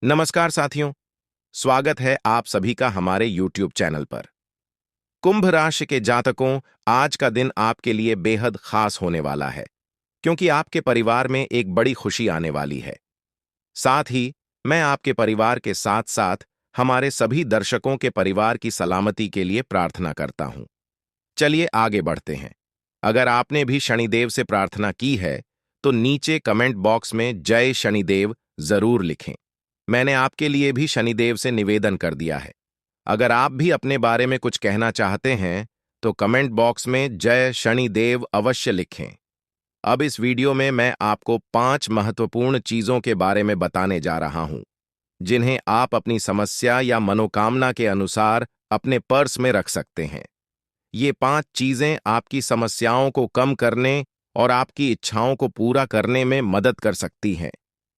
नमस्कार साथियों, स्वागत है आप सभी का हमारे YouTube चैनल पर। कुंभ राशि के जातकों, आज का दिन आपके लिए बेहद खास होने वाला है, क्योंकि आपके परिवार में एक बड़ी खुशी आने वाली है। साथ ही, मैं आपके परिवार के साथ-साथ हमारे सभी दर्शकों के परिवार की सलामती के लिए प्रार्थना करता हूं। चलिए आगे बढ़ते हैं। अगर आपने भी शनिदेव से प्रार्थना की है, तो नीचे कमेंट बॉक्स में जय शनिदेव जरूर लिखें। मैंने आपके लिए भी शनिदेव से निवेदन कर दिया है। अगर आप भी अपने बारे में कुछ कहना चाहते हैं, तो कमेंट बॉक्स में जय शनिदेव अवश्य लिखें। अब इस वीडियो में मैं आपको 5 महत्वपूर्ण चीजों के बारे में बताने जा रहा हूं, जिन्हें आप अपनी समस्या या मनोकामना के अनुसार अपने पर्स में रख सकते हैं। ये 5 चीजें आपकी समस्याओं को कम करने और आपकी इच्छाओं को पूरा करने में मदद कर सकती हैं।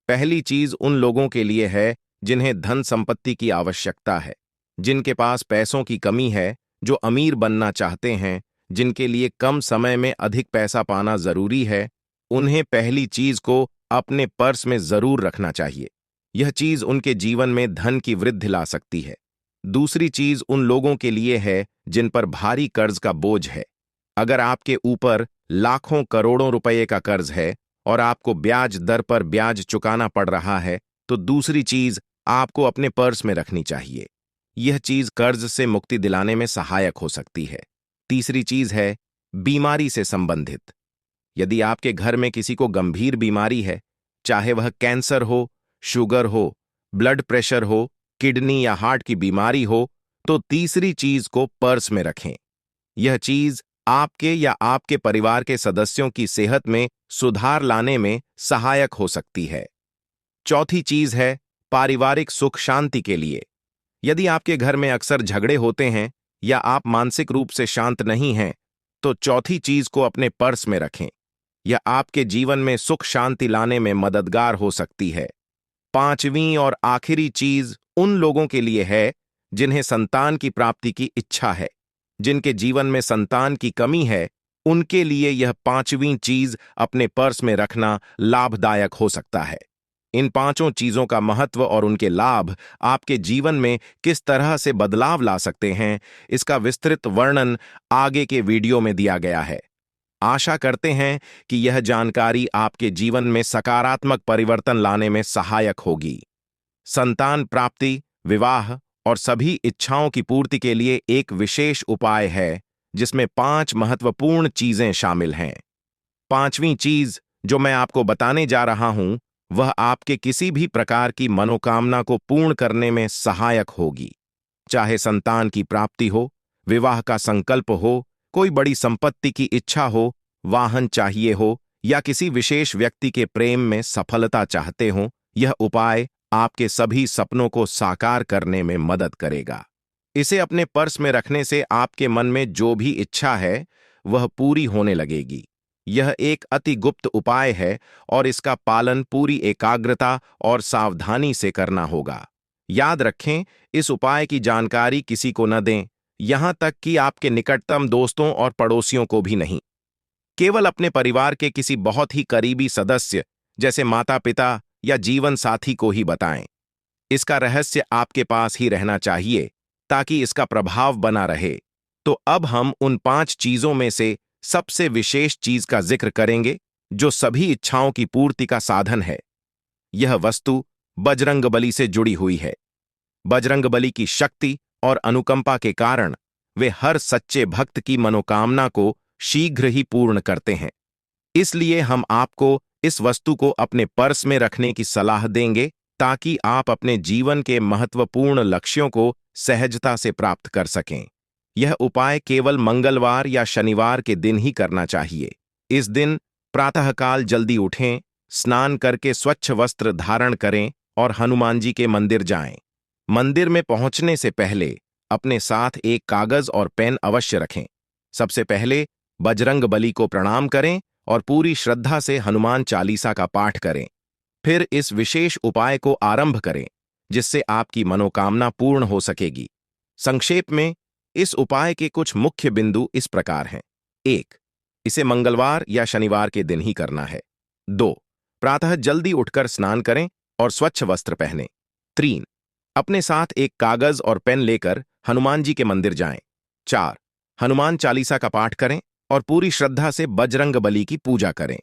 पहली चीज उन लोगों के लिए है जिन्हें धन संपत्ति की आवश्यकता है, जिनके पास पैसों की कमी है, जो अमीर बनना चाहते हैं, जिनके लिए कम समय में अधिक पैसा पाना जरूरी है। उन्हें पहली चीज को अपने पर्स में जरूर रखना चाहिए। यह चीज उनके जीवन में धन की वृद्धि ला सकती है। दूसरी चीज उन लोगों के लिए है जिन पर भारी कर्ज का बोझ है। अगर आपके ऊपर लाखों करोड़ों रुपए का कर्ज है और आपको ब्याज दर पर ब्याज चुकाना पड़ रहा है, तो दूसरी चीज आपको अपने पर्स में रखनी चाहिए। यह चीज कर्ज से मुक्ति दिलाने में सहायक हो सकती है। तीसरी चीज है बीमारी से संबंधित। यदि आपके घर में किसी को गंभीर बीमारी है, चाहे वह कैंसर हो, शुगर हो, ब्लड प्रेशर हो, किडनी या हार्ट की बीमारी हो, तो तीसरी चीज को पर्स में रखें। यह चीज आपके या आपके परिवार के सदस्यों की सेहत में सुधार लाने में सहायक हो सकती है। चौथी चीज है पारिवारिक सुख शांति के लिए। यदि आपके घर में अक्सर झगड़े होते हैं या आप मानसिक रूप से शांत नहीं हैं, तो चौथी चीज को अपने पर्स में रखें। यह आपके जीवन में सुख शांति लाने में मददगार हो सकती है। पांचवीं और आखिरी चीज उन लोगों के लिए है जिन्हें संतान की प्राप्ति की इच्छा है। जिनके जीवन में संतान की कमी है, उनके लिए यह पांचवीं चीज अपने पर्स में रखना लाभदायक हो सकता है। इन पांचों चीजों का महत्व और उनके लाभ आपके जीवन में किस तरह से बदलाव ला सकते हैं, इसका विस्तृत वर्णन आगे के वीडियो में दिया गया है। आशा करते हैं कि यह जानकारी आपके जीवन में सकारात्मक परिवर्तन लाने में सहायक होगी। संतान प्राप्ति, विवाह और सभी इच्छाओं की पूर्ति के लिए एक विशेष उपाय है, जिसमें 5 महत्वपूर्ण चीजें शामिल हैं। पांचवीं चीज जो मैं आपको बताने जा रहा हूं, वह आपके किसी भी प्रकार की मनोकामना को पूर्ण करने में सहायक होगी। चाहे संतान की प्राप्ति हो, विवाह का संकल्प हो, कोई बड़ी संपत्ति की इच्छा हो, वाहन चाहिए हो या किसी विशेष व्यक्ति के प्रेम में सफलता चाहते हो, यह उपाय आपके सभी सपनों को साकार करने में मदद करेगा। इसे अपने पर्स में रखने से आपके मन में जो भी इच्छा है, वह पूरी होने लगेगी। यह एक अति गुप्त उपाय है और इसका पालन पूरी एकाग्रता और सावधानी से करना होगा। याद रखें, इस उपाय की जानकारी किसी को न दें, यहां तक कि आपके निकटतम दोस्तों और पड़ोसियों को भी नहीं। केवल अपने परिवार के किसी बहुत ही करीबी सदस्य, जैसे माता-पिता या जीवन साथी को ही बताएं। इसका रहस्य आपके पास ही रहना चाहिए, ताकि इसका प्रभाव बना रहे। तो अब हम उन 5 चीजों में से सबसे विशेष चीज का जिक्र करेंगे, जो सभी इच्छाओं की पूर्ति का साधन है। यह वस्तु बजरंगबली से जुड़ी हुई है। बजरंगबली की शक्ति और अनुकंपा के कारण वे हर सच्चे भक्त की मनोकामना को शीघ्र ही पूर्ण करते हैं। इसलिए हम आपको इस वस्तु को अपने पर्स में रखने की सलाह देंगे, ताकि आप अपने जीवन के महत्वपूर्ण लक्ष्यों को सहजता से प्राप्त कर सकें। यह उपाय केवल मंगलवार या शनिवार के दिन ही करना चाहिए। इस दिन प्रातःकाल जल्दी उठें, स्नान करके स्वच्छ वस्त्र धारण करें और हनुमान जी के मंदिर जाएं। मंदिर में पहुंचने से पहले अपने साथ एक कागज और पेन अवश्य रखें। सबसे पहले बजरंगबली को प्रणाम करें और पूरी श्रद्धा से हनुमान चालीसा का पाठ करें। फिर इस विशेष उपाय को आरंभ करें, जिससे आपकी मनोकामना पूर्ण हो सकेगी। संक्षेप में, इस उपाय के कुछ मुख्य बिंदु इस प्रकार हैं। 1. इसे मंगलवार या शनिवार के दिन ही करना है। 2. प्रातः जल्दी उठकर स्नान करें और स्वच्छ वस्त्र पहनें। 3. अपने साथ एक कागज और पेन लेकर हनुमान जी के मंदिर जाएं। 4. हनुमान चालीसा का पाठ करें और पूरी श्रद्धा से बजरंग बली की पूजा करें।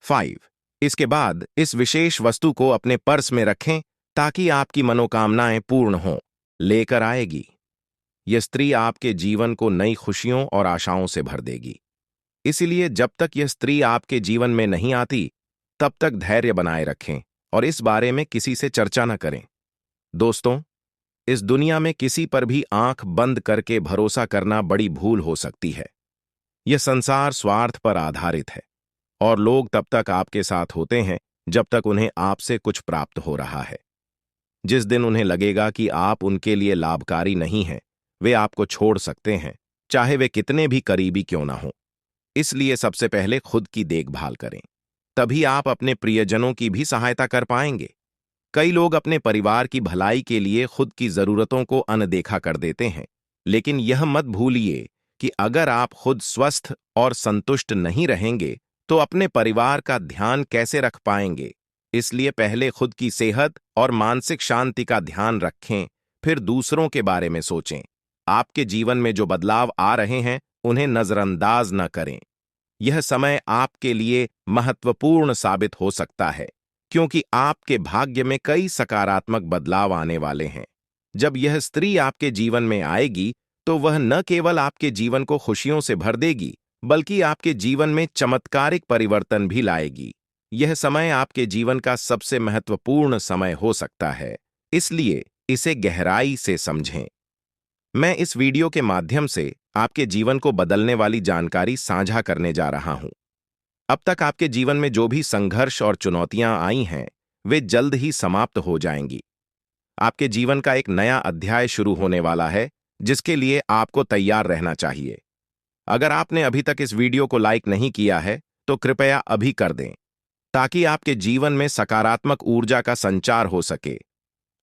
5. इसके बाद इस विशेष वस्तु को अपने पर्स में रखें ताकि आपकी मनोकामनाएं पूर्ण हों। लेकर आएगी। यह स्त्री आपके जीवन को नई खुशियों और आशाओं से भर देगी। इसलिए जब तक यह स्त्री आपके जीवन में नहीं आती, तब तक धैर्य बनाए रखें और इस बारे में किसी से चर्चा न करें। दोस्तों, इस दुनिया में किसी पर भी आंख बंद करके भरोसा करना बड़ी भूल हो सकती है। यह संसार स्वार्थ पर आधारित है और लोग तब तक आपके साथ होते हैं जब तक उन्हें आपसे कुछ प्राप्त हो रहा है। जिस दिन उन्हें लगेगा कि आप उनके लिए लाभकारी नहीं हैं, वे आपको छोड़ सकते हैं, चाहे वे कितने भी करीबी क्यों ना हों। इसलिए सबसे पहले खुद की देखभाल करें, तभी आप अपने प्रियजनों की भी सहायता कर पाएंगे। कई लोग अपने परिवार की भलाई के लिए खुद की जरूरतों को अनदेखा कर देते हैं, लेकिन यह मत भूलिए कि अगर आप खुद स्वस्थ और संतुष्ट नहीं रहेंगे तो अपने परिवार का ध्यान कैसे रख पाएंगे। इसलिए पहले खुद की सेहत और मानसिक शांति का ध्यान रखें, फिर दूसरों के बारे में सोचें। आपके जीवन में जो बदलाव आ रहे हैं उन्हें नजरअंदाज न करें। यह समय आपके लिए महत्वपूर्ण साबित हो सकता है, क्योंकि आपके भाग्य में कई सकारात्मक बदलाव आने वाले हैं। जब यह स्त्री आपके जीवन में आएगी तो वह न केवल आपके जीवन को खुशियों से भर देगी, बल्कि आपके जीवन में चमत्कारिक परिवर्तन भी लाएगी। यह समय आपके जीवन का सबसे महत्वपूर्ण समय हो सकता है, इसलिए इसे गहराई से समझें। मैं इस वीडियो के माध्यम से आपके जीवन को बदलने वाली जानकारी साझा करने जा रहा हूं। अब तक आपके जीवन में जो भी संघर्ष और चुनौतियां आई हैं, वे जल्द ही समाप्त हो जाएंगी। आपके जीवन का एक नया अध्याय शुरू होने वाला है, जिसके लिए आपको तैयार रहना चाहिए। अगर आपने अभी तक इस वीडियो को लाइक नहीं किया है, तो कृपया अभी कर दें, ताकि आपके जीवन में सकारात्मक ऊर्जा का संचार हो सके।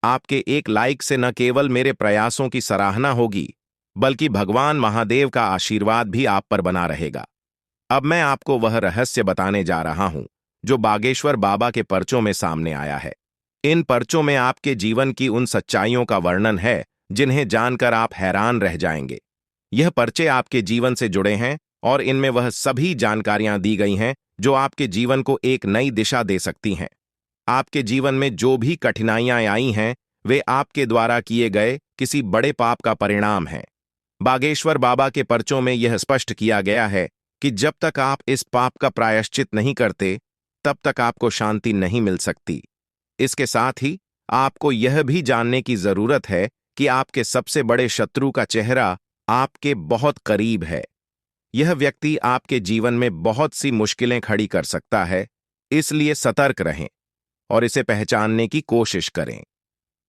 आपके एक लाइक से न केवल मेरे प्रयासों की सराहना होगी, बल्कि भगवान महादेव का आशीर्वाद भी आप पर बना रहेगा। अब मैं आपको वह रहस्य बताने जा रहा हूं जो बागेश्वर बाबा के पर्चों में सामने आया है। इन पर्चों में आपके जीवन की उन सच्चाइयों का वर्णन है जिन्हें जानकर आप हैरान रह जाएंगे। यह पर्चे आपके जीवन से जुड़े हैं और इनमें वह सभी जानकारियां दी गई हैं जो आपके जीवन को एक नई दिशा दे सकती हैं। आपके जीवन में जो भी कठिनाइयां आई हैं, वे आपके द्वारा किए गए किसी बड़े पाप का परिणाम हैं। बागेश्वर बाबा के पर्चों में यह स्पष्ट किया गया है कि जब तक आप इस पाप का प्रायश्चित नहीं करते, तब तक आपको शांति नहीं मिल सकती। इसके साथ ही आपको यह भी जानने की जरूरत है कि आपके सबसे बड़े शत्रु का चेहरा आपके बहुत करीब है। यह व्यक्ति आपके जीवन में बहुत सी मुश्किलें खड़ी कर सकता है, इसलिए सतर्क रहें और इसे पहचानने की कोशिश करें।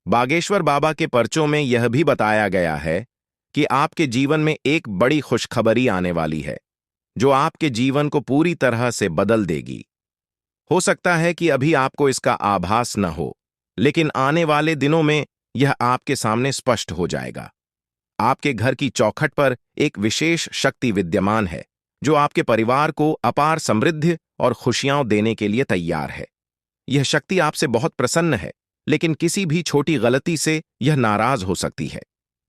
बागेश्वर बाबा के पर्चों में यह भी बताया गया है कि आपके जीवन में एक बड़ी खुशखबरी आने वाली है, जो आपके जीवन को पूरी तरह से बदल देगी। हो सकता है कि अभी आपको इसका आभास न हो, लेकिन आने वाले दिनों में यह आपके सामने स्पष्ट हो जाएगा। आपके घर की चौखट पर एक विशेष शक्ति विद्यमान है, जो आपके परिवार को अपार समृद्धि और खुशियां देने के लिए तैयार है। यह शक्ति आपसे बहुत प्रसन्न है, लेकिन किसी भी छोटी गलती से यह नाराज हो सकती है।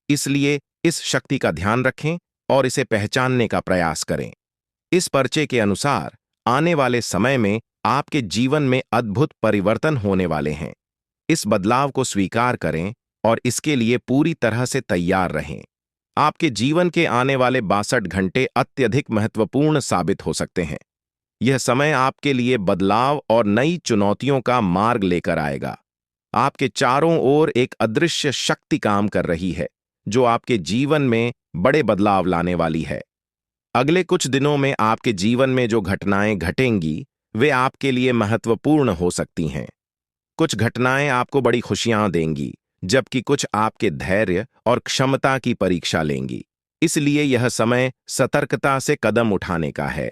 इसलिए इस शक्ति का ध्यान रखें और इसे पहचानने का प्रयास करें। इस पर्चे के अनुसार आने वाले समय में आपके जीवन में अद्भुत परिवर्तन होने वाले हैं। इस बदलाव को स्वीकार करें और इसके लिए पूरी तरह से तैयार रहें। आपके जीवन के आने वाले 62 घंटे अत्यधिक महत्वपूर्ण साबित हो सकते हैं। यह समय आपके लिए बदलाव और नई चुनौतियों का मार्ग लेकर आएगा। आपके चारों ओर एक अदृश्य शक्ति काम कर रही है, जो आपके जीवन में बड़े बदलाव लाने वाली है। अगले कुछ दिनों में आपके जीवन में जो घटनाएं घटेंगी, वे आपके लिए महत्वपूर्ण हो सकती हैं। कुछ घटनाएं आपको बड़ी खुशियां देंगी, जबकि कुछ आपके धैर्य और क्षमता की परीक्षा लेंगी। इसलिए यह समय सतर्कता से कदम उठाने का है।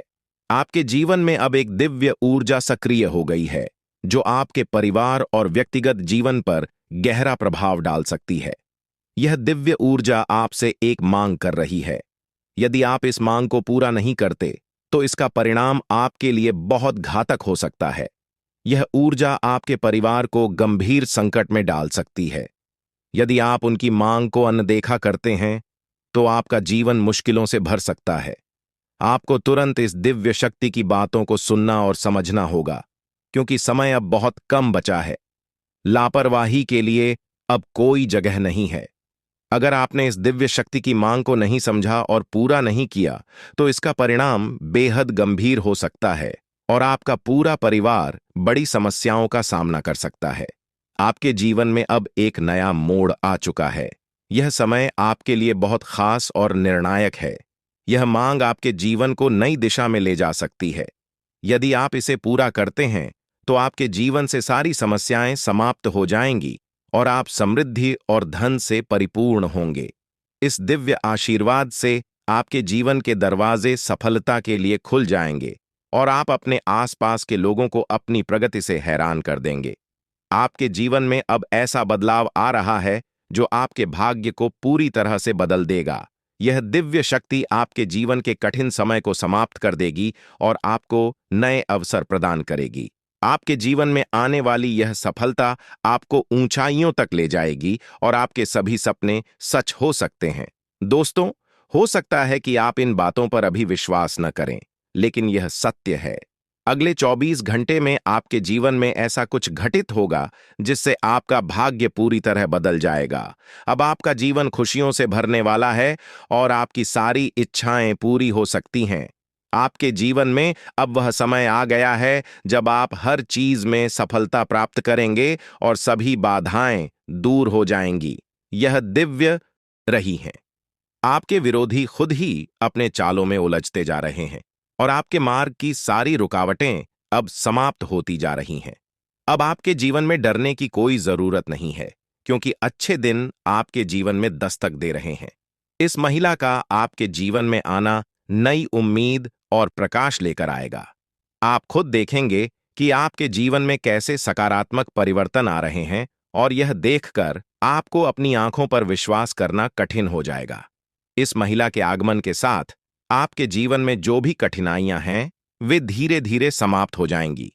आपके जीवन में अब एक दिव्य ऊर्जा सक्रिय हो गई है, जो आपके परिवार और व्यक्तिगत जीवन पर गहरा प्रभाव डाल सकती है। यह दिव्य ऊर्जा आपसे एक मांग कर रही है। यदि आप इस मांग को पूरा नहीं करते, तो इसका परिणाम आपके लिए बहुत घातक हो सकता है। यह ऊर्जा आपके परिवार को गंभीर संकट में डाल सकती है। यदि आप उनकी मांग को अनदेखा करते हैं, तो आपका जीवन मुश्किलों से भर सकता है। आपको तुरंत इस दिव्य शक्ति की बातों को सुनना और समझना होगा, क्योंकि समय अब बहुत कम बचा है। लापरवाही के लिए अब कोई जगह नहीं है। अगर आपने इस दिव्य शक्ति की मांग को नहीं समझा और पूरा नहीं किया, तो इसका परिणाम बेहद गंभीर हो सकता है और आपका पूरा परिवार बड़ी समस्याओं का सामना कर सकता है। आपके जीवन में अब एक नया मोड़ आ चुका है। यह समय आपके लिए बहुत खास और निर्णायक है। यह मांग आपके जीवन को नई दिशा में ले जा सकती है। यदि आप इसे पूरा करते हैं, तो आपके जीवन से सारी समस्याएं समाप्त हो जाएंगी और आप समृद्धि और धन से परिपूर्ण होंगे। इस दिव्य आशीर्वाद से आपके जीवन के दरवाजे सफलता के लिए खुल जाएंगे और आप अपने आसपास के लोगों को अपनी प्रगति से हैरान कर देंगे। आपके जीवन में अब ऐसा बदलाव आ रहा है जो आपके भाग्य को पूरी तरह से बदल देगा। यह दिव्य शक्ति आपके जीवन के कठिन समय को समाप्त कर देगी और आपको नए अवसर प्रदान करेगी। आपके जीवन में आने वाली यह सफलता आपको ऊंचाइयों तक ले जाएगी और आपके सभी सपने सच हो सकते हैं। दोस्तों, हो सकता है कि आप इन बातों पर अभी विश्वास न करें, लेकिन यह सत्य है। अगले 24 घंटे में आपके जीवन में ऐसा कुछ घटित होगा जिससे आपका भाग्य पूरी तरह बदल जाएगा। अब आपका जीवन खुशियों से भरने वाला है और आपकी सारी इच्छाएं पूरी हो सकती हैं। आपके जीवन में अब वह समय आ गया है जब आप हर चीज में सफलता प्राप्त करेंगे और सभी बाधाएं दूर हो जाएंगी। यह दिव्य रही है। आपके विरोधी खुद ही अपने चालों में उलझते जा रहे हैं और आपके मार्ग की सारी रुकावटें अब समाप्त होती जा रही हैं। अब आपके जीवन में डरने की कोई जरूरत नहीं है, क्योंकि अच्छे दिन आपके जीवन में दस्तक दे रहे हैं। इस महिला का आपके जीवन में आना नई उम्मीद और प्रकाश लेकर आएगा। आप खुद देखेंगे कि आपके जीवन में कैसे सकारात्मक परिवर्तन आ रहे हैं और यह देखकर आपको अपनी आंखों पर विश्वास करना कठिन हो जाएगा। इस महिला के आगमन के साथ आपके जीवन में जो भी कठिनाइयां हैं, वे धीरे धीरे समाप्त हो जाएंगी।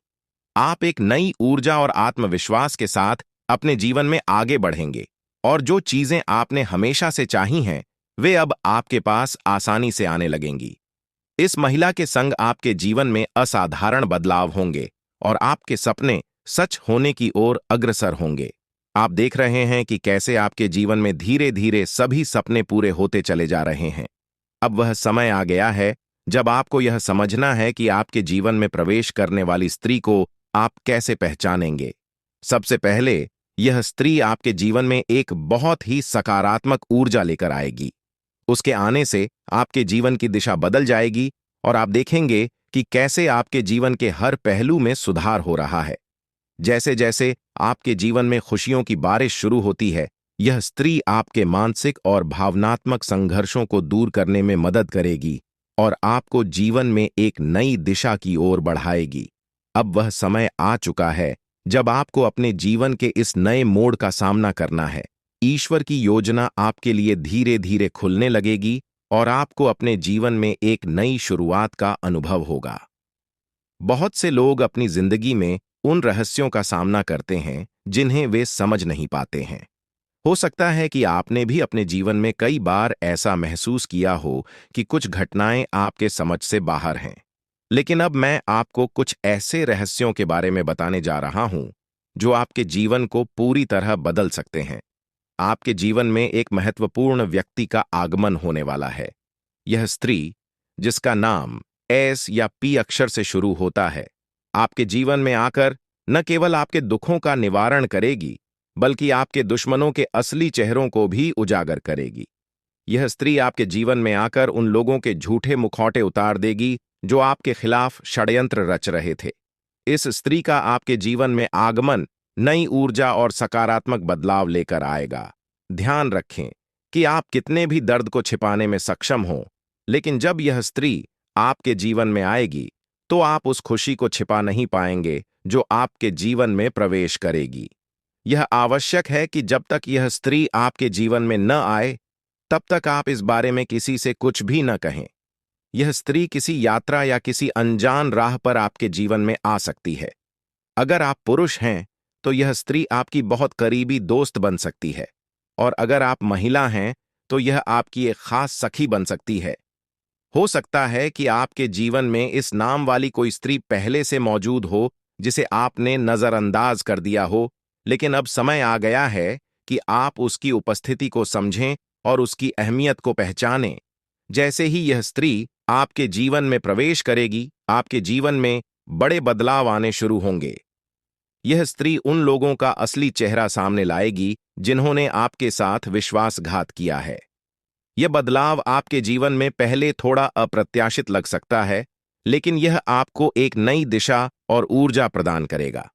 आप एक नई ऊर्जा और आत्मविश्वास के साथ अपने जीवन में आगे बढ़ेंगे और जो चीजें आपने हमेशा से चाही हैं, वे अब आपके पास आसानी से आने लगेंगी। इस महिला के संग आपके जीवन में असाधारण बदलाव होंगे और आपके सपने सच होने की ओर अग्रसर होंगे। आप देख रहे हैं कि कैसे आपके जीवन में धीरे धीरे सभी सपने पूरे होते चले जा रहे हैं। अब वह समय आ गया है जब आपको यह समझना है कि आपके जीवन में प्रवेश करने वाली स्त्री को आप कैसे पहचानेंगे। सबसे पहले, यह स्त्री आपके जीवन में एक बहुत ही सकारात्मक ऊर्जा लेकर आएगी। उसके आने से आपके जीवन की दिशा बदल जाएगी और आप देखेंगे कि कैसे आपके जीवन के हर पहलू में सुधार हो रहा है। जैसे जैसे आपके जीवन में खुशियों की बारिश शुरू होती है, यह स्त्री आपके मानसिक और भावनात्मक संघर्षों को दूर करने में मदद करेगी और आपको जीवन में एक नई दिशा की ओर बढ़ाएगी। अब वह समय आ चुका है जब आपको अपने जीवन के इस नए मोड़ का सामना करना है। ईश्वर की योजना आपके लिए धीरे धीरे खुलने लगेगी और आपको अपने जीवन में एक नई शुरुआत का अनुभव होगा। बहुत से लोग अपनी जिंदगी में उन रहस्यों का सामना करते हैं जिन्हें वे समझ नहीं पाते हैं। हो सकता है कि आपने भी अपने जीवन में कई बार ऐसा महसूस किया हो कि कुछ घटनाएं आपके समझ से बाहर हैं। लेकिन अब मैं आपको कुछ ऐसे रहस्यों के बारे में बताने जा रहा हूं जो आपके जीवन को पूरी तरह बदल सकते हैं। आपके जीवन में एक महत्वपूर्ण व्यक्ति का आगमन होने वाला है। यह स्त्री, जिसका नाम एस या पी अक्षर से शुरू होता है, आपके जीवन में आकर न केवल आपके दुखों का निवारण करेगी, बल्कि आपके दुश्मनों के असली चेहरों को भी उजागर करेगी। यह स्त्री आपके जीवन में आकर उन लोगों के झूठे मुखौटे उतार देगी जो आपके खिलाफ षड्यंत्र रच रहे थे। इस स्त्री का आपके जीवन में आगमन नई ऊर्जा और सकारात्मक बदलाव लेकर आएगा। ध्यान रखें कि आप कितने भी दर्द को छिपाने में सक्षम हों, लेकिन जब यह स्त्री आपके जीवन में आएगी, तो आप उस खुशी को छिपा नहीं पाएंगे जो आपके जीवन में प्रवेश करेगी। यह आवश्यक है कि जब तक यह स्त्री आपके जीवन में न आए, तब तक आप इस बारे में किसी से कुछ भी न कहें। यह स्त्री किसी यात्रा या किसी अनजान राह पर आपके जीवन में आ सकती है। अगर आप पुरुष हैं तो यह स्त्री आपकी बहुत करीबी दोस्त बन सकती है, और अगर आप महिला हैं तो यह आपकी एक खास सखी बन सकती है। हो सकता है कि आपके जीवन में इस नाम वाली कोई स्त्री पहले से मौजूद हो जिसे आपने नजरअंदाज कर दिया हो, लेकिन अब समय आ गया है कि आप उसकी उपस्थिति को समझें और उसकी अहमियत को पहचानें। जैसे ही यह स्त्री आपके जीवन में प्रवेश करेगी, आपके जीवन में बड़े बदलाव आने शुरू होंगे। यह स्त्री उन लोगों का असली चेहरा सामने लाएगी जिन्होंने आपके साथ विश्वासघात किया है। यह बदलाव आपके जीवन में पहले थोड़ा अप्रत्याशित लग सकता है, लेकिन यह आपको एक नई दिशा और ऊर्जा प्रदान करेगा।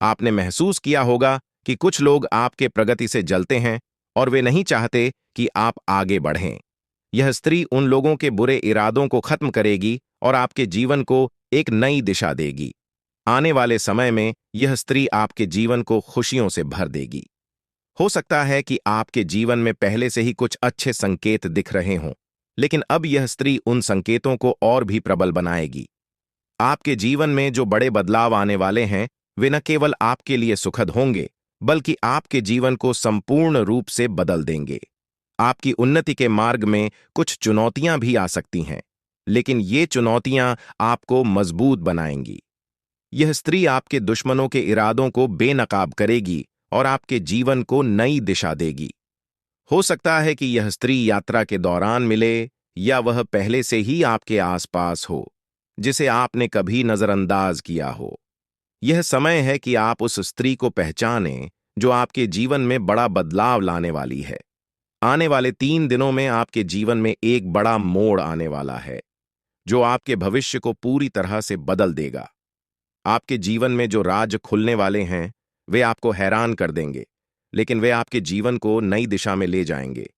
आपने महसूस किया होगा कि कुछ लोग आपके प्रगति से जलते हैं और वे नहीं चाहते कि आप आगे बढ़ें। यह स्त्री उन लोगों के बुरे इरादों को खत्म करेगी और आपके जीवन को एक नई दिशा देगी। आने वाले समय में यह स्त्री आपके जीवन को खुशियों से भर देगी। हो सकता है कि आपके जीवन में पहले से ही कुछ अच्छे संकेत दिख रहे हों, लेकिन अब यह स्त्री उन संकेतों को और भी प्रबल बनाएगी। आपके जीवन में जो बड़े बदलाव आने वाले हैं, वे न केवल आपके लिए सुखद होंगे, बल्कि आपके जीवन को संपूर्ण रूप से बदल देंगे। आपकी उन्नति के मार्ग में कुछ चुनौतियां भी आ सकती हैं, लेकिन ये चुनौतियां आपको मजबूत बनाएंगी। यह स्त्री आपके दुश्मनों के इरादों को बेनकाब करेगी और आपके जीवन को नई दिशा देगी। हो सकता है कि यह स्त्री यात्रा के दौरान मिले या वह पहले से ही आपके आसपास हो, जिसे आपने कभी नजरअंदाज किया हो। यह समय है कि आप उस स्त्री को पहचानें जो आपके जीवन में बड़ा बदलाव लाने वाली है। आने वाले 3 दिनों में आपके जीवन में एक बड़ा मोड़ आने वाला है, जो आपके भविष्य को पूरी तरह से बदल देगा। आपके जीवन में जो राज खुलने वाले हैं, वे आपको हैरान कर देंगे, लेकिन वे आपके जीवन को नई दिशा में ले जाएंगे।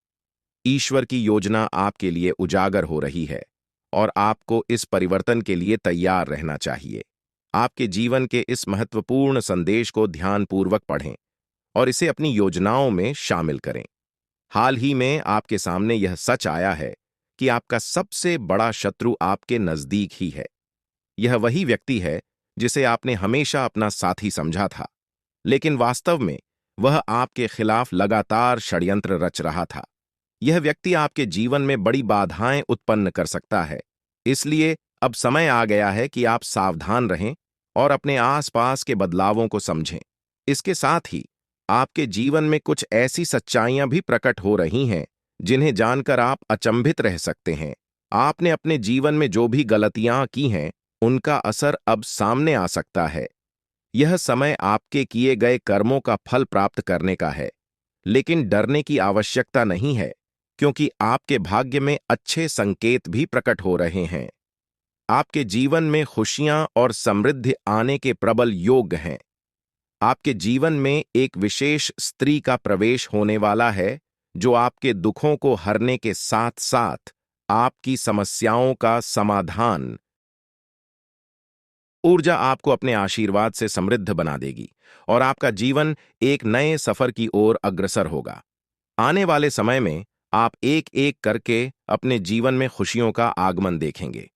ईश्वर की योजना आपके लिए उजागर हो रही है और आपको इस परिवर्तन के लिए तैयार रहना चाहिए। आपके जीवन के इस महत्वपूर्ण संदेश को ध्यानपूर्वक पढ़ें और इसे अपनी योजनाओं में शामिल करें। हाल ही में आपके सामने यह सच आया है कि आपका सबसे बड़ा शत्रु आपके नजदीक ही है। यह वही व्यक्ति है जिसे आपने हमेशा अपना साथी समझा था, लेकिन वास्तव में वह आपके खिलाफ लगातार षड्यंत्र रच रहा था। यह व्यक्ति आपके जीवन में बड़ी बाधाएं उत्पन्न कर सकता है, इसलिए अब समय आ गया है कि आप सावधान रहें और अपने आसपास के बदलावों को समझें। इसके साथ ही आपके जीवन में कुछ ऐसी सच्चाइयां भी प्रकट हो रही हैं जिन्हें जानकर आप अचंभित रह सकते हैं। आपने अपने जीवन में जो भी गलतियां की हैं, उनका असर अब सामने आ सकता है। यह समय आपके किए गए कर्मों का फल प्राप्त करने का है, लेकिन डरने की आवश्यकता नहीं है, क्योंकि आपके भाग्य में अच्छे संकेत भी प्रकट हो रहे हैं। आपके जीवन में खुशियां और समृद्धि आने के प्रबल योग हैं। आपके जीवन में एक विशेष स्त्री का प्रवेश होने वाला है, जो आपके दुखों को हरने के साथ साथ आपकी समस्याओं का समाधान ऊर्जा आपको अपने आशीर्वाद से समृद्ध बना देगी और आपका जीवन एक नए सफर की ओर अग्रसर होगा। आने वाले समय में आप एक एक करके अपने जीवन में खुशियों का आगमन देखेंगे।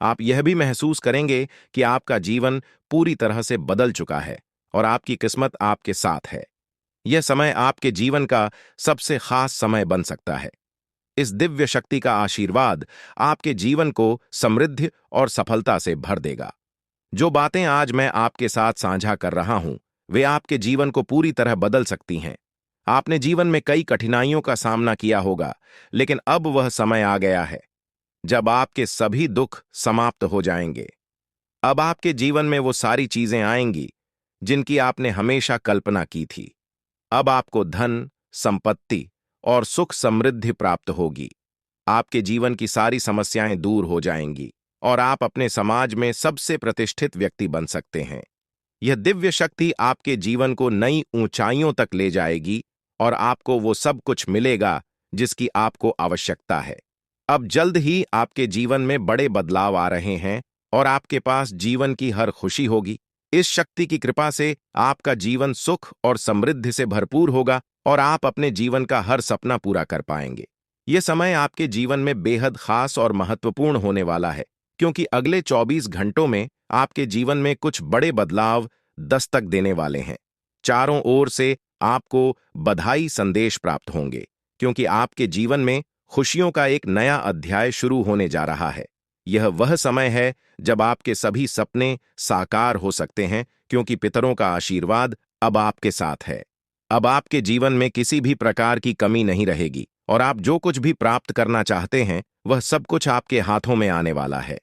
आप यह भी महसूस करेंगे कि आपका जीवन पूरी तरह से बदल चुका है और आपकी किस्मत आपके साथ है। यह समय आपके जीवन का सबसे खास समय बन सकता है। इस दिव्य शक्ति का आशीर्वाद आपके जीवन को समृद्धि और सफलता से भर देगा। जो बातें आज मैं आपके साथ साझा कर रहा हूं, वे आपके जीवन को पूरी तरह बदल सकती हैं। आपने जीवन में कई कठिनाइयों का सामना किया होगा, लेकिन अब वह समय आ गया है जब आपके सभी दुख समाप्त हो जाएंगे। अब आपके जीवन में वो सारी चीजें आएंगी जिनकी आपने हमेशा कल्पना की थी। अब आपको धन, संपत्ति और सुख समृद्धि प्राप्त होगी। आपके जीवन की सारी समस्याएं दूर हो जाएंगी और आप अपने समाज में सबसे प्रतिष्ठित व्यक्ति बन सकते हैं। यह दिव्य शक्ति आपके जीवन को नई ऊंचाइयों तक ले जाएगी और आपको वो सब कुछ मिलेगा जिसकी आपको आवश्यकता है। अब जल्द ही आपके जीवन में बड़े बदलाव आ रहे हैं और आपके पास जीवन की हर खुशी होगी। इस शक्ति की कृपा से आपका जीवन सुख और समृद्धि से भरपूर होगा और आप अपने जीवन का हर सपना पूरा कर पाएंगे। यह समय आपके जीवन में बेहद खास और महत्वपूर्ण होने वाला है, क्योंकि अगले 24 घंटों में आपके जीवन में कुछ बड़े बदलाव दस्तक देने वाले हैं। चारों ओर से आपको बधाई संदेश प्राप्त होंगे, क्योंकि आपके जीवन में खुशियों का एक नया अध्याय शुरू होने जा रहा है। यह वह समय है जब आपके सभी सपने साकार हो सकते हैं, क्योंकि पितरों का आशीर्वाद अब आपके साथ है। अब आपके जीवन में किसी भी प्रकार की कमी नहीं रहेगी और आप जो कुछ भी प्राप्त करना चाहते हैं वह सब कुछ आपके हाथों में आने वाला है।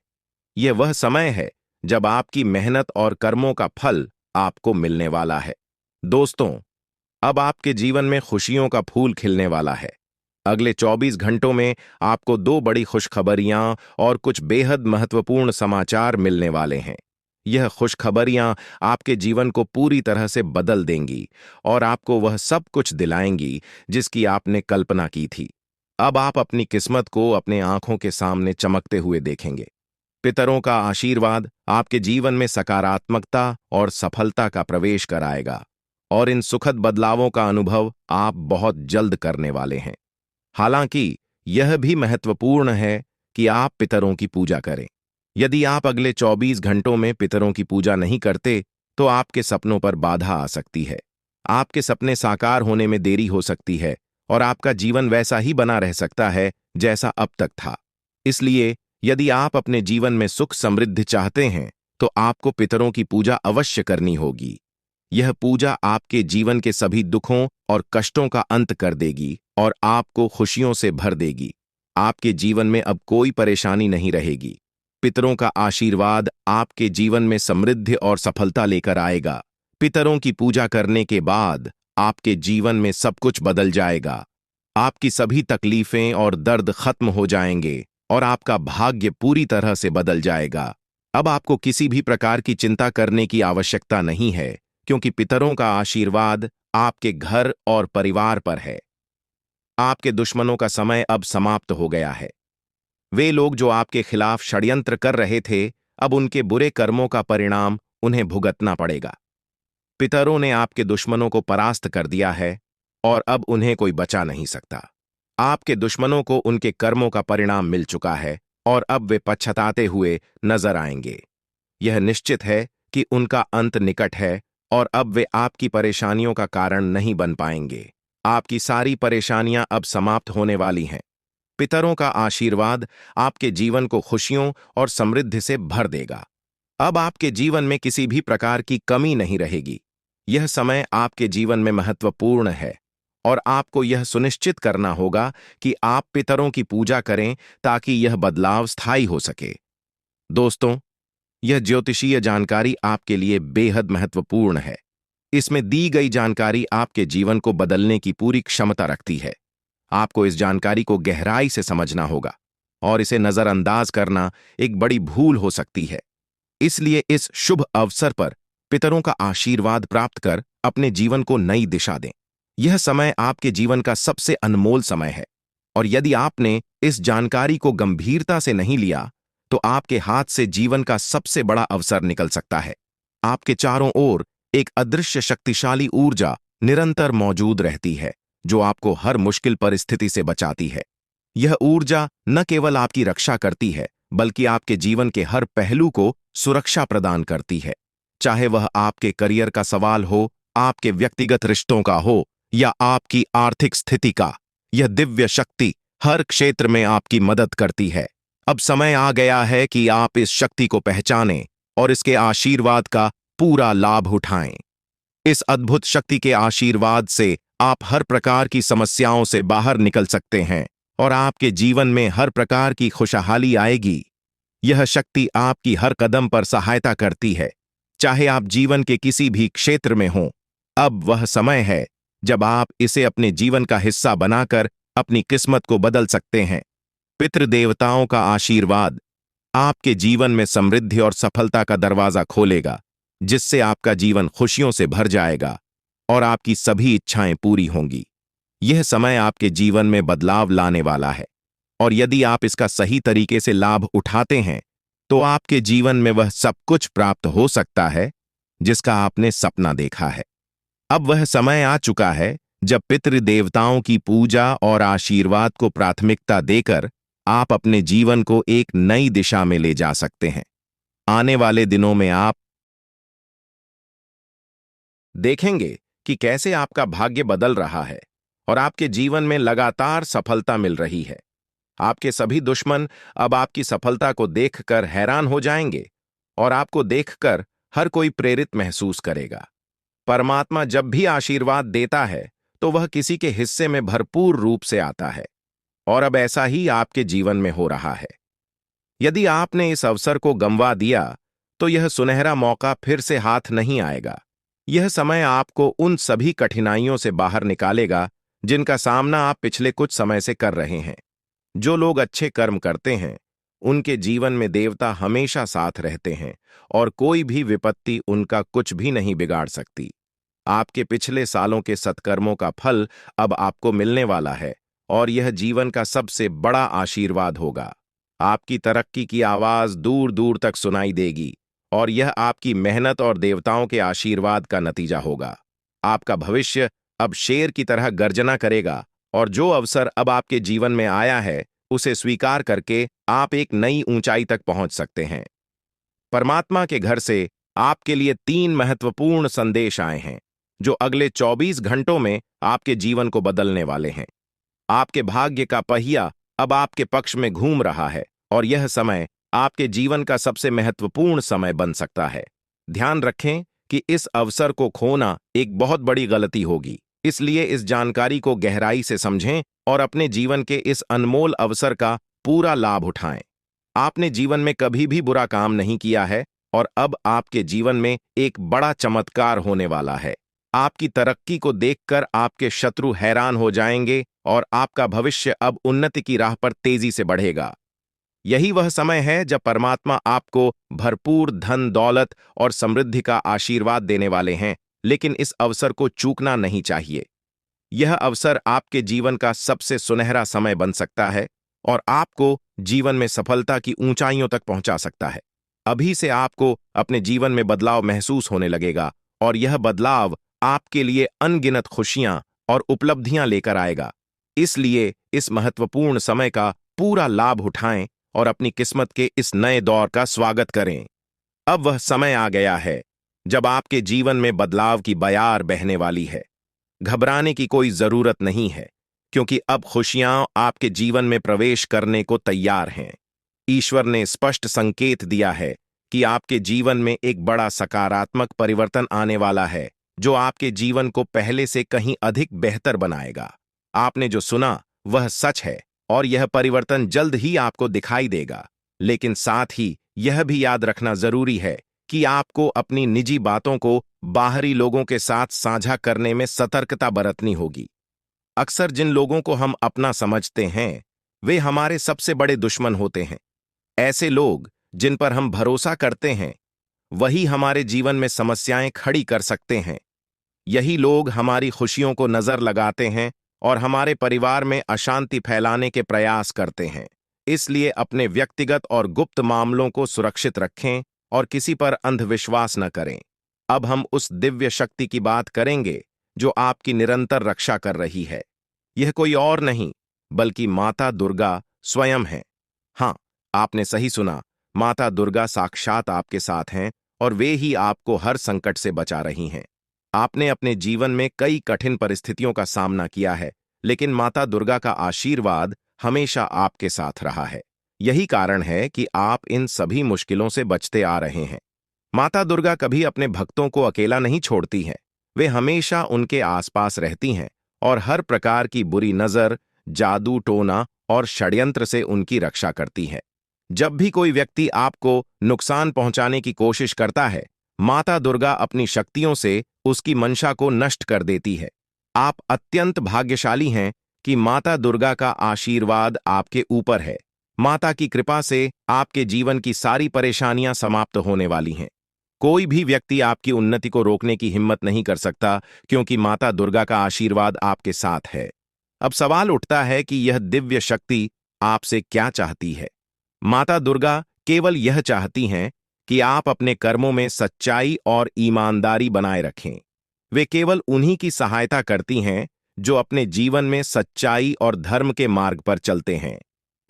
यह वह समय है जब आपकी मेहनत और कर्मों का फल आपको मिलने वाला है। दोस्तों, अब आपके जीवन में खुशियों का फूल खिलने वाला है। अगले 24 घंटों में आपको दो बड़ी खुशखबरियां और कुछ बेहद महत्वपूर्ण समाचार मिलने वाले हैं। यह खुशखबरियां आपके जीवन को पूरी तरह से बदल देंगी और आपको वह सब कुछ दिलाएंगी जिसकी आपने कल्पना की थी। अब आप अपनी किस्मत को अपने आंखों के सामने चमकते हुए देखेंगे। पितरों का आशीर्वाद आपके जीवन में सकारात्मकता और सफलता का प्रवेश कराएगा और इन सुखद बदलावों का अनुभव आप बहुत जल्द करने वाले हैं। हालांकि यह भी महत्वपूर्ण है कि आप पितरों की पूजा करें। यदि आप अगले 24 घंटों में पितरों की पूजा नहीं करते तो आपके सपनों पर बाधा आ सकती है। आपके सपने साकार होने में देरी हो सकती है और आपका जीवन वैसा ही बना रह सकता है जैसा अब तक था। इसलिए यदि आप अपने जीवन में सुख समृद्धि चाहते हैं तो आपको पितरों की पूजा अवश्य करनी होगी। यह पूजा आपके जीवन के सभी दुखों और कष्टों का अंत कर देगी और आपको खुशियों से भर देगी। आपके जीवन में अब कोई परेशानी नहीं रहेगी। पितरों का आशीर्वाद आपके जीवन में समृद्धि और सफलता लेकर आएगा। पितरों की पूजा करने के बाद आपके जीवन में सब कुछ बदल जाएगा। आपकी सभी तकलीफें और दर्द खत्म हो जाएंगे और आपका भाग्य पूरी तरह से बदल जाएगा। अब आपको किसी भी प्रकार की चिंता करने की आवश्यकता नहीं है, क्योंकि पितरों का आशीर्वाद आपके घर और परिवार पर है। आपके दुश्मनों का समय अब समाप्त हो गया है। वे लोग जो आपके खिलाफ षड्यंत्र कर रहे थे, अब उनके बुरे कर्मों का परिणाम उन्हें भुगतना पड़ेगा। पितरों ने आपके दुश्मनों को परास्त कर दिया है और अब उन्हें कोई बचा नहीं सकता। आपके दुश्मनों को उनके कर्मों का परिणाम मिल चुका है और अब वे पछताते हुए नजर आएंगे। यह निश्चित है कि उनका अंत निकट है और अब वे आपकी परेशानियों का कारण नहीं बन पाएंगे। आपकी सारी परेशानियां अब समाप्त होने वाली हैं। पितरों का आशीर्वाद आपके जीवन को खुशियों और समृद्धि से भर देगा। अब आपके जीवन में किसी भी प्रकार की कमी नहीं रहेगी। यह समय आपके जीवन में महत्वपूर्ण है और आपको यह सुनिश्चित करना होगा कि आप पितरों की पूजा करें ताकि यह बदलाव स्थायी हो सके। दोस्तों, यह ज्योतिषीय जानकारी आपके लिए बेहद महत्वपूर्ण है। इसमें दी गई जानकारी आपके जीवन को बदलने की पूरी क्षमता रखती है। आपको इस जानकारी को गहराई से समझना होगा और इसे नजरअंदाज करना एक बड़ी भूल हो सकती है। इसलिए इस शुभ अवसर पर पितरों का आशीर्वाद प्राप्त कर अपने जीवन को नई दिशा दें। यह समय आपके जीवन का सबसे अनमोल समय है और यदि आपने इस जानकारी को गंभीरता से नहीं लिया तो आपके हाथ से जीवन का सबसे बड़ा अवसर निकल सकता है। आपके चारों ओर एक अदृश्य शक्तिशाली ऊर्जा निरंतर मौजूद रहती है जो आपको हर मुश्किल परिस्थिति से बचाती है। यह ऊर्जा न केवल आपकी रक्षा करती है बल्कि आपके जीवन के हर पहलू को सुरक्षा प्रदान करती है। चाहे वह आपके करियर का सवाल हो, आपके व्यक्तिगत रिश्तों का हो या आपकी आर्थिक स्थिति का, यह दिव्य शक्ति हर क्षेत्र में आपकी मदद करती है। अब समय आ गया है कि आप इस शक्ति को पहचानें और इसके आशीर्वाद का पूरा लाभ उठाएं। इस अद्भुत शक्ति के आशीर्वाद से आप हर प्रकार की समस्याओं से बाहर निकल सकते हैं और आपके जीवन में हर प्रकार की खुशहाली आएगी। यह शक्ति आपकी हर कदम पर सहायता करती है, चाहे आप जीवन के किसी भी क्षेत्र में हों। अब वह समय है जब आप इसे अपने जीवन का हिस्सा बनाकर अपनी किस्मत को बदल सकते हैं। पितृदेवताओं का आशीर्वाद आपके जीवन में समृद्धि और सफलता का दरवाजा खोलेगा, जिससे आपका जीवन खुशियों से भर जाएगा और आपकी सभी इच्छाएं पूरी होंगी। यह समय आपके जीवन में बदलाव लाने वाला है और यदि आप इसका सही तरीके से लाभ उठाते हैं तो आपके जीवन में वह सब कुछ प्राप्त हो सकता है जिसका आपने सपना देखा है। अब वह समय आ चुका है जब पितृदेवताओं की पूजा और आशीर्वाद को प्राथमिकता देकर आप अपने जीवन को एक नई दिशा में ले जा सकते हैं। आने वाले दिनों में आप देखेंगे कि कैसे आपका भाग्य बदल रहा है और आपके जीवन में लगातार सफलता मिल रही है। आपके सभी दुश्मन अब आपकी सफलता को देखकर हैरान हो जाएंगे और आपको देखकर हर कोई प्रेरित महसूस करेगा। परमात्मा जब भी आशीर्वाद देता है तो वह किसी के हिस्से में भरपूर रूप से आता है, और अब ऐसा ही आपके जीवन में हो रहा है। यदि आपने इस अवसर को गंवा दिया तो यह सुनहरा मौका फिर से हाथ नहीं आएगा। यह समय आपको उन सभी कठिनाइयों से बाहर निकालेगा जिनका सामना आप पिछले कुछ समय से कर रहे हैं। जो लोग अच्छे कर्म करते हैं उनके जीवन में देवता हमेशा साथ रहते हैं और कोई भी विपत्ति उनका कुछ भी नहीं बिगाड़ सकती। आपके पिछले सालों के सत्कर्मों का फल अब आपको मिलने वाला है और यह जीवन का सबसे बड़ा आशीर्वाद होगा। आपकी तरक्की की आवाज दूर दूर तक सुनाई देगी और यह आपकी मेहनत और देवताओं के आशीर्वाद का नतीजा होगा। आपका भविष्य अब शेर की तरह गर्जना करेगा और जो अवसर अब आपके जीवन में आया है उसे स्वीकार करके आप एक नई ऊंचाई तक पहुंच सकते हैं। परमात्मा के घर से आपके लिए 3 महत्वपूर्ण संदेश आए हैं जो अगले 24 घंटों में आपके जीवन को बदलने वाले हैं। आपके भाग्य का पहिया अब आपके पक्ष में घूम रहा है और यह समय आपके जीवन का सबसे महत्वपूर्ण समय बन सकता है। ध्यान रखें कि इस अवसर को खोना एक बहुत बड़ी गलती होगी, इसलिए इस जानकारी को गहराई से समझें और अपने जीवन के इस अनमोल अवसर का पूरा लाभ उठाएं। आपने जीवन में कभी भी बुरा काम नहीं किया है और अब आपके जीवन में एक बड़ा चमत्कार होने वाला है। आपकी तरक्की को देखकर आपके शत्रु हैरान हो जाएंगे और आपका भविष्य अब उन्नति की राह पर तेजी से बढ़ेगा। यही वह समय है जब परमात्मा आपको भरपूर धन दौलत और समृद्धि का आशीर्वाद देने वाले हैं, लेकिन इस अवसर को चूकना नहीं चाहिए। यह अवसर आपके जीवन का सबसे सुनहरा समय बन सकता है और आपको जीवन में सफलता की ऊंचाइयों तक पहुंचा सकता है। अभी से आपको अपने जीवन में बदलाव महसूस होने लगेगा और यह बदलाव आपके लिए अनगिनत खुशियां और उपलब्धियां लेकर आएगा। इसलिए इस महत्वपूर्ण समय का पूरा लाभ उठाएं और अपनी किस्मत के इस नए दौर का स्वागत करें। अब वह समय आ गया है जब आपके जीवन में बदलाव की बयार बहने वाली है। घबराने की कोई जरूरत नहीं है, क्योंकि अब खुशियां आपके जीवन में प्रवेश करने को तैयार हैं। ईश्वर ने स्पष्ट संकेत दिया है कि आपके जीवन में एक बड़ा सकारात्मक परिवर्तन आने वाला है जो आपके जीवन को पहले से कहीं अधिक बेहतर बनाएगा। आपने जो सुना वह सच है और यह परिवर्तन जल्द ही आपको दिखाई देगा, लेकिन साथ ही यह भी याद रखना जरूरी है कि आपको अपनी निजी बातों को बाहरी लोगों के साथ साझा करने में सतर्कता बरतनी होगी। अक्सर जिन लोगों को हम अपना समझते हैं वे हमारे सबसे बड़े दुश्मन होते हैं। ऐसे लोग जिन पर हम भरोसा करते हैं वही हमारे जीवन में समस्याएं खड़ी कर सकते हैं। यही लोग हमारी खुशियों को नजर लगाते हैं और हमारे परिवार में अशांति फैलाने के प्रयास करते हैं। इसलिए अपने व्यक्तिगत और गुप्त मामलों को सुरक्षित रखें और किसी पर अंधविश्वास न करें। अब हम उस दिव्य शक्ति की बात करेंगे जो आपकी निरंतर रक्षा कर रही है। यह कोई और नहीं बल्कि माता दुर्गा स्वयं है। हाँ, आपने सही सुना, माता दुर्गा साक्षात आपके साथ हैं और वे ही आपको हर संकट से बचा रही हैं। आपने अपने जीवन में कई कठिन परिस्थितियों का सामना किया है, लेकिन माता दुर्गा का आशीर्वाद हमेशा आपके साथ रहा है। यही कारण है कि आप इन सभी मुश्किलों से बचते आ रहे हैं। माता दुर्गा कभी अपने भक्तों को अकेला नहीं छोड़ती हैं। वे हमेशा उनके आसपास रहती हैं और हर प्रकार की बुरी नजर, जादू टोना और षड्यंत्र से उनकी रक्षा करती है। जब भी कोई व्यक्ति आपको नुकसान पहुंचाने की कोशिश करता है, माता दुर्गा अपनी शक्तियों से उसकी मंशा को नष्ट कर देती है। आप अत्यंत भाग्यशाली हैं कि माता दुर्गा का आशीर्वाद आपके ऊपर है। माता की कृपा से आपके जीवन की सारी परेशानियां समाप्त होने वाली हैं। कोई भी व्यक्ति आपकी उन्नति को रोकने की हिम्मत नहीं कर सकता, क्योंकि माता दुर्गा का आशीर्वाद आपके साथ है। अब सवाल उठता है कि यह दिव्य शक्ति आपसे क्या चाहती है। माता दुर्गा केवल यह चाहती हैं कि आप अपने कर्मों में सच्चाई और ईमानदारी बनाए रखें। वे केवल उन्हीं की सहायता करती हैं जो अपने जीवन में सच्चाई और धर्म के मार्ग पर चलते हैं।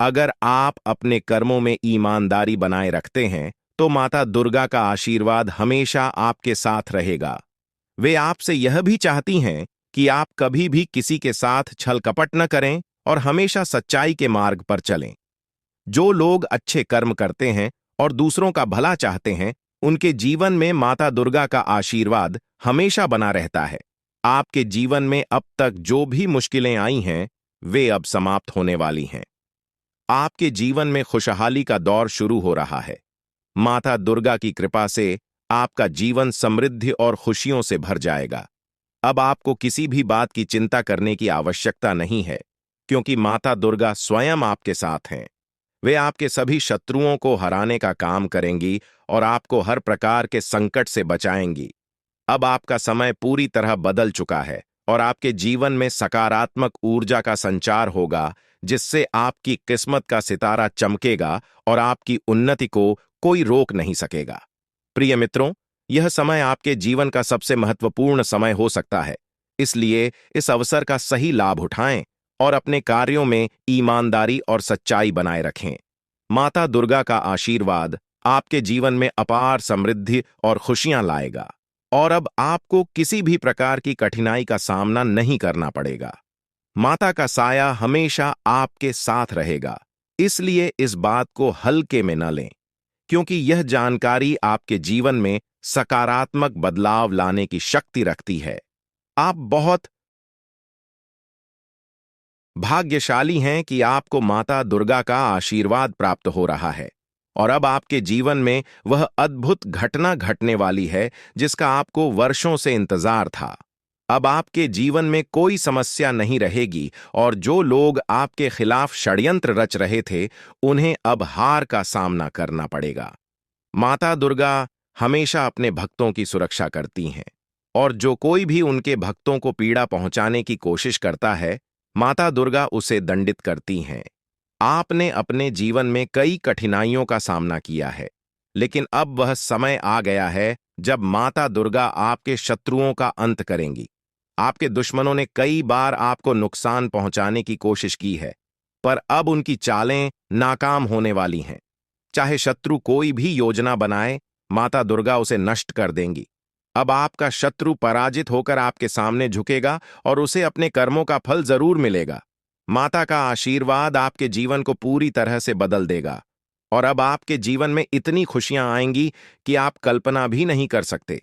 अगर आप अपने कर्मों में ईमानदारी बनाए रखते हैं तो माता दुर्गा का आशीर्वाद हमेशा आपके साथ रहेगा। वे आपसे यह भी चाहती हैं कि आप कभी भी किसी के साथ छल कपट न करें और हमेशा सच्चाई के मार्ग पर चलें। जो लोग अच्छे कर्म करते हैं और दूसरों का भला चाहते हैं, उनके जीवन में माता दुर्गा का आशीर्वाद हमेशा बना रहता है। आपके जीवन में अब तक जो भी मुश्किलें आई हैं, वे अब समाप्त होने वाली हैं। आपके जीवन में खुशहाली का दौर शुरू हो रहा है। माता दुर्गा की कृपा से आपका जीवन समृद्धि और खुशियों से भर जाएगा। अब आपको किसी भी बात की चिंता करने की आवश्यकता नहीं है, क्योंकि माता दुर्गा स्वयं आपके साथ हैं। वे आपके सभी शत्रुओं को हराने का काम करेंगी और आपको हर प्रकार के संकट से बचाएंगी। अब आपका समय पूरी तरह बदल चुका है और आपके जीवन में सकारात्मक ऊर्जा का संचार होगा, जिससे आपकी किस्मत का सितारा चमकेगा और आपकी उन्नति को कोई रोक नहीं सकेगा। प्रिय मित्रों, यह समय आपके जीवन का सबसे महत्वपूर्ण समय हो सकता है, इसलिए इस अवसर का सही लाभ उठाएं और अपने कार्यों में ईमानदारी और सच्चाई बनाए रखें। माता दुर्गा का आशीर्वाद आपके जीवन में अपार समृद्धि और खुशियां लाएगा और अब आपको किसी भी प्रकार की कठिनाई का सामना नहीं करना पड़ेगा। माता का साया हमेशा आपके साथ रहेगा, इसलिए इस बात को हल्के में न लें, क्योंकि यह जानकारी आपके जीवन में सकारात्मक बदलाव लाने की शक्ति रखती है। आप बहुत भाग्यशाली हैं कि आपको माता दुर्गा का आशीर्वाद प्राप्त हो रहा है और अब आपके जीवन में वह अद्भुत घटना घटने वाली है जिसका आपको वर्षों से इंतजार था। अब आपके जीवन में कोई समस्या नहीं रहेगी और जो लोग आपके खिलाफ षड्यंत्र रच रहे थे, उन्हें अब हार का सामना करना पड़ेगा। माता दुर्गा हमेशा अपने भक्तों की सुरक्षा करती हैं और जो कोई भी उनके भक्तों को पीड़ा पहुंचाने की कोशिश करता है, माता दुर्गा उसे दंडित करती हैं। आपने अपने जीवन में कई कठिनाइयों का सामना किया है, लेकिन अब वह समय आ गया है जब माता दुर्गा आपके शत्रुओं का अंत करेंगी। आपके दुश्मनों ने कई बार आपको नुकसान पहुंचाने की कोशिश की है, पर अब उनकी चालें नाकाम होने वाली हैं। चाहे शत्रु कोई भी योजना बनाए, माता दुर्गा उसे नष्ट कर देंगी। अब आपका शत्रु पराजित होकर आपके सामने झुकेगा और उसे अपने कर्मों का फल जरूर मिलेगा। माता का आशीर्वाद आपके जीवन को पूरी तरह से बदल देगा और अब आपके जीवन में इतनी खुशियां आएंगी कि आप कल्पना भी नहीं कर सकते।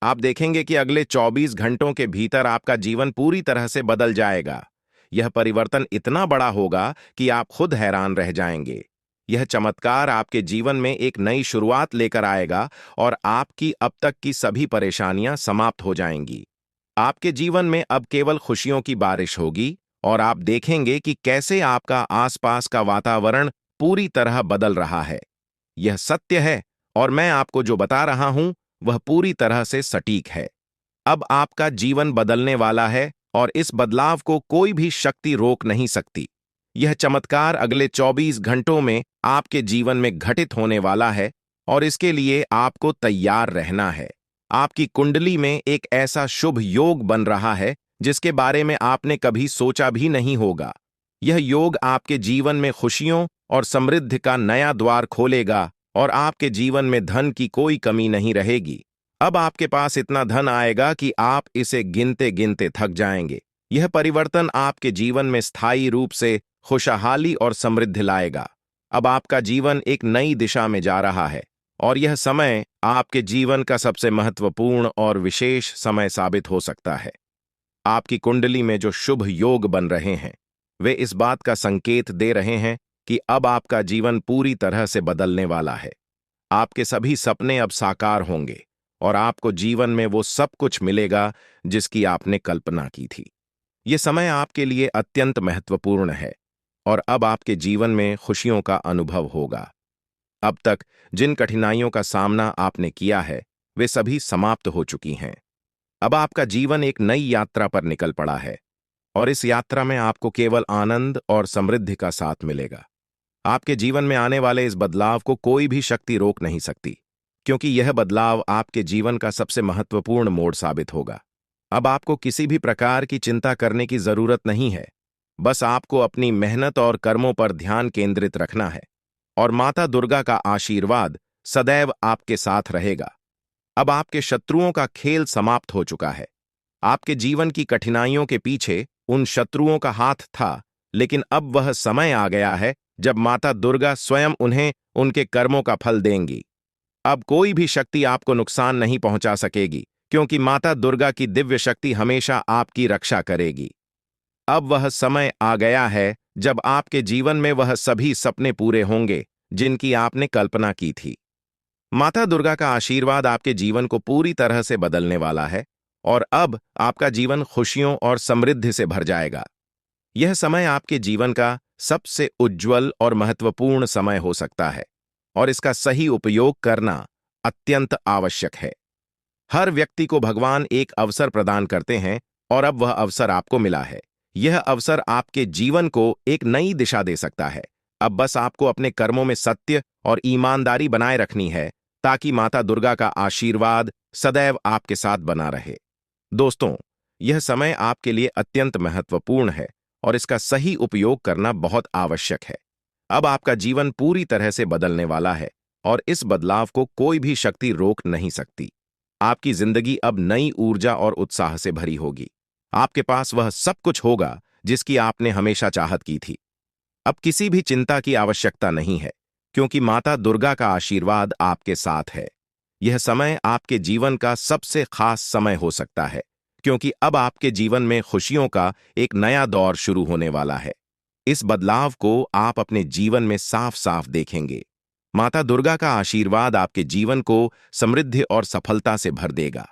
आप देखेंगे कि अगले 24 घंटों के भीतर आपका जीवन पूरी तरह से बदल जाएगा। यह परिवर्तन इतना बड़ा होगा कि आप खुद हैरान रह जाएंगे। यह चमत्कार आपके जीवन में एक नई शुरुआत लेकर आएगा और आपकी अब तक की सभी परेशानियां समाप्त हो जाएंगी। आपके जीवन में अब केवल खुशियों की बारिश होगी और आप देखेंगे कि कैसे आपका आसपास का वातावरण पूरी तरह बदल रहा है। यह सत्य है और मैं आपको जो बता रहा हूं, वह पूरी तरह से सटीक है। अब आपका जीवन बदलने वाला है और इस बदलाव को कोई भी शक्ति रोक नहीं सकती। यह चमत्कार अगले 24 घंटों में आपके जीवन में घटित होने वाला है और इसके लिए आपको तैयार रहना है। आपकी कुंडली में एक ऐसा शुभ योग बन रहा है जिसके बारे में आपने कभी सोचा भी नहीं होगा। यह योग आपके जीवन में खुशियों और समृद्धि का नया द्वार खोलेगा और आपके जीवन में धन की कोई कमी नहीं रहेगी। अब आपके पास इतना धन आएगा कि आप इसे गिनते गिनते थक जाएंगे। यह परिवर्तन आपके जीवन में स्थायी रूप से खुशहाली और समृद्धि लाएगा। अब आपका जीवन एक नई दिशा में जा रहा है और यह समय आपके जीवन का सबसे महत्वपूर्ण और विशेष समय साबित हो सकता है। आपकी कुंडली में जो शुभ योग बन रहे हैं, वे इस बात का संकेत दे रहे हैं कि अब आपका जीवन पूरी तरह से बदलने वाला है। आपके सभी सपने अब साकार होंगे और आपको जीवन में वो सब कुछ मिलेगा जिसकी आपने कल्पना की थी। ये समय आपके लिए अत्यंत महत्वपूर्ण है और अब आपके जीवन में खुशियों का अनुभव होगा। अब तक जिन कठिनाइयों का सामना आपने किया है, वे सभी समाप्त हो चुकी हैं। अब आपका जीवन एक नई यात्रा पर निकल पड़ा है और इस यात्रा में आपको केवल आनंद और समृद्धि का साथ मिलेगा। आपके जीवन में आने वाले इस बदलाव को कोई भी शक्ति रोक नहीं सकती, क्योंकि यह बदलाव आपके जीवन का सबसे महत्वपूर्ण मोड़ साबित होगा। अब आपको किसी भी प्रकार की चिंता करने की जरूरत नहीं है। बस आपको अपनी मेहनत और कर्मों पर ध्यान केंद्रित रखना है और माता दुर्गा का आशीर्वाद सदैव आपके साथ रहेगा। अब आपके शत्रुओं का खेल समाप्त हो चुका है। आपके जीवन की कठिनाइयों के पीछे उन शत्रुओं का हाथ था, लेकिन अब वह समय आ गया है जब माता दुर्गा स्वयं उन्हें उनके कर्मों का फल देंगी। अब कोई भी शक्ति आपको नुकसान नहीं पहुंचा सकेगी, क्योंकि माता दुर्गा की दिव्य शक्ति हमेशा आपकी रक्षा करेगी। अब वह समय आ गया है जब आपके जीवन में वह सभी सपने पूरे होंगे जिनकी आपने कल्पना की थी। माता दुर्गा का आशीर्वाद आपके जीवन को पूरी तरह से बदलने वाला है और अब आपका जीवन खुशियों और समृद्धि से भर जाएगा। यह समय आपके जीवन का सबसे उज्जवल और महत्वपूर्ण समय हो सकता है और इसका सही उपयोग करना अत्यंत आवश्यक है। हर व्यक्ति को भगवान एक अवसर प्रदान करते हैं और अब वह अवसर आपको मिला है। यह अवसर आपके जीवन को एक नई दिशा दे सकता है। अब बस आपको अपने कर्मों में सत्य और ईमानदारी बनाए रखनी है ताकि माता दुर्गा का आशीर्वाद सदैव आपके साथ बना रहे। दोस्तों, यह समय आपके लिए अत्यंत महत्वपूर्ण है और इसका सही उपयोग करना बहुत आवश्यक है। अब आपका जीवन पूरी तरह से बदलने वाला है और इस बदलाव को कोई भी शक्ति रोक नहीं सकती। आपकी जिंदगी अब नई ऊर्जा और उत्साह से भरी होगी। आपके पास वह सब कुछ होगा जिसकी आपने हमेशा चाहत की थी। अब किसी भी चिंता की आवश्यकता नहीं है, क्योंकि माता दुर्गा का आशीर्वाद आपके साथ है। यह समय आपके जीवन का सबसे खास समय हो सकता है, क्योंकि अब आपके जीवन में खुशियों का एक नया दौर शुरू होने वाला है। इस बदलाव को आप अपने जीवन में साफ साफ देखेंगे। माता दुर्गा का आशीर्वाद आपके जीवन को समृद्धि और सफलता से भर देगा।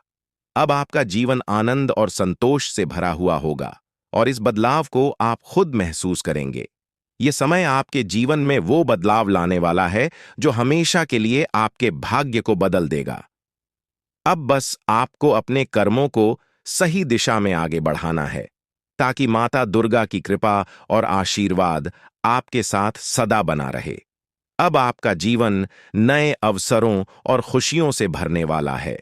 अब आपका जीवन आनंद और संतोष से भरा हुआ होगा और इस बदलाव को आप खुद महसूस करेंगे। ये समय आपके जीवन में वो बदलाव लाने वाला है जो हमेशा के लिए आपके भाग्य को बदल देगा। अब बस आपको अपने कर्मों को सही दिशा में आगे बढ़ाना है, ताकि माता दुर्गा की कृपा और आशीर्वाद आपके साथ सदा बना रहे। अब आपका जीवन नए अवसरों और खुशियों से भरने वाला है।